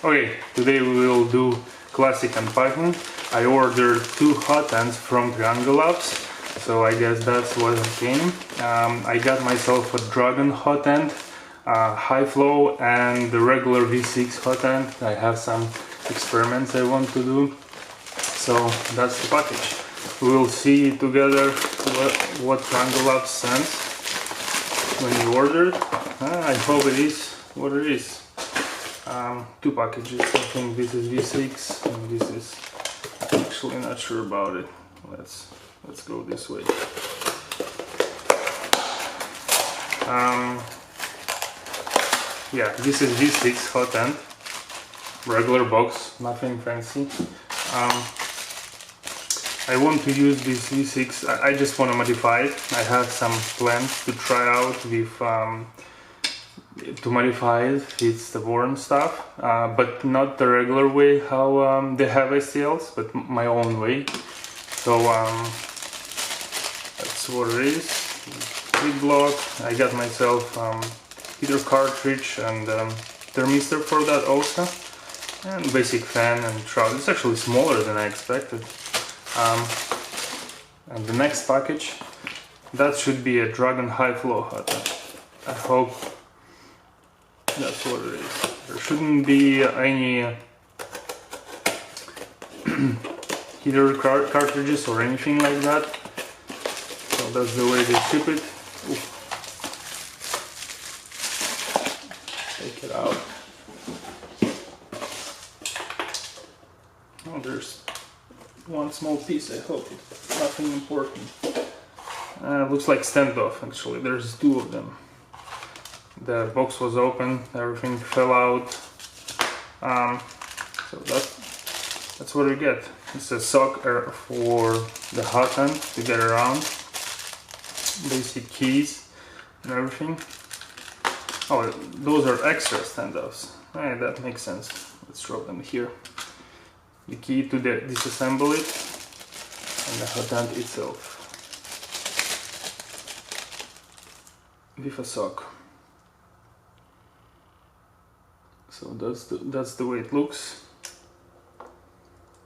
Okay, today we will do classic unpacking. I ordered 2 Hotends from Trianglelab, so I guess that's what it came. I got myself a Dragon Hotend, high flow, and the regular V6 Hotend. I have some experiments I want to do, so that's the package. We will see together what Trianglelab sent when you ordered. I hope it is what it is. 2 packages. I think this is V6 and this is, I'm actually not sure about it. Let's go this way. Yeah, this is V6 Hotend, regular box, nothing fancy. I want to use this V6. I just want to modify it. I have some plans to try out with to modify it, it's the worn stuff, but not the regular way how they have STLs, but my own way. So that's what it is. Big block. I got myself heater cartridge and thermistor for that also, and basic fan and shroud. It's actually smaller than I expected. And the next package, that should be a Dragon high flow Hotend. I hope that's what it is. There shouldn't be any heater cartridges or anything like that. So that's the way they ship it. Ooh. Take it out. Oh, there's one small piece. I hope it's nothing important. Looks like standoff actually. There's 2 of them. The box was open, everything fell out, so that's what we get. It's a sock for the Hotend to get around, basic keys and everything. Oh, those are extra standoffs. Hey, that makes sense. Let's drop them here. The key to disassemble it and the Hotend itself with a sock. So that's the way it looks.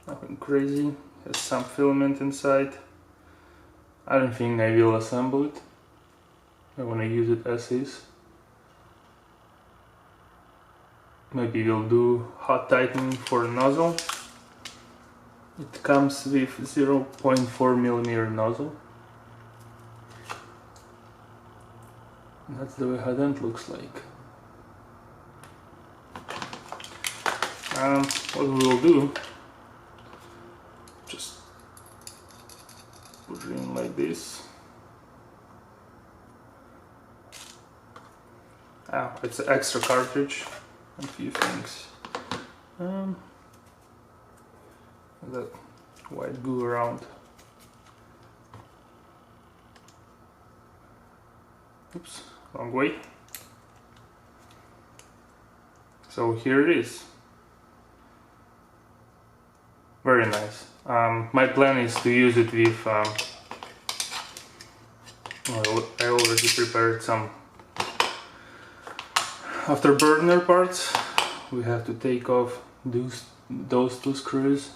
Nothing crazy. Has some filament inside. I don't think I will assemble it. I want to use it as is. Maybe we'll do hot tightening for the nozzle. It comes with 0.4mm nozzle. And that's the way Hotend looks like. What we will do, just put it in like this. It's an extra cartridge, a few things. That white glue around. Oops, wrong way. So here it is. Very nice. My plan is to use it with, I already prepared some afterburner parts. We have to take off those 2 screws.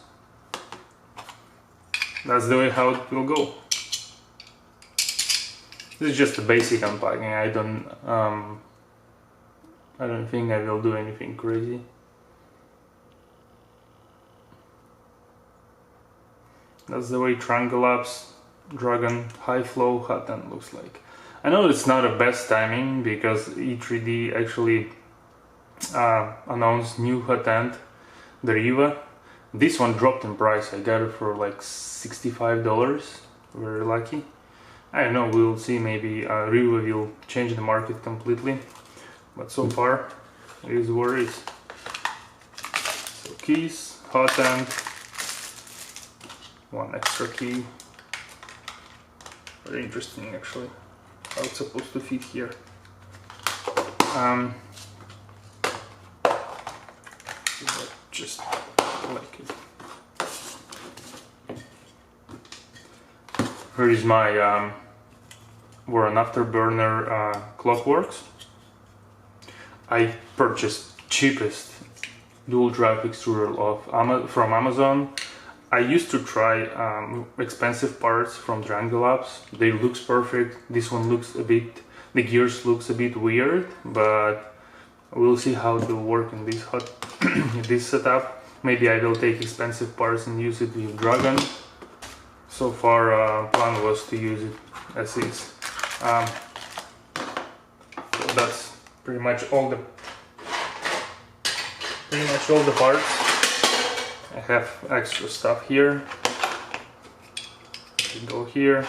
That's the way how it will go. This is just a basic unpacking. I don't think I will do anything crazy. That's the way Trianglelab's Dragon high flow Hotend looks like. I know it's not the best timing because E3D actually announced new Hotend, the Riva. This one dropped in price. I got it for like $65. Very lucky. I don't know, we'll see. Maybe Riva will change the market completely. But so far, it is what it is. So keys, Hotend. 1 extra key. Very interesting actually. How it's supposed to fit here. Just like it. Here is my War and Afterburner Clockworks. I purchased cheapest dual drive extruder from Amazon. I used to try expensive parts from Trianglelab. They looks perfect. This one looks a bit, the gears looks a bit weird, but we'll see how they work in this this setup. Maybe I will take expensive parts and use it with Dragon. So far, plan was to use it as is. So that's pretty much all the parts. I have extra stuff here. We go here.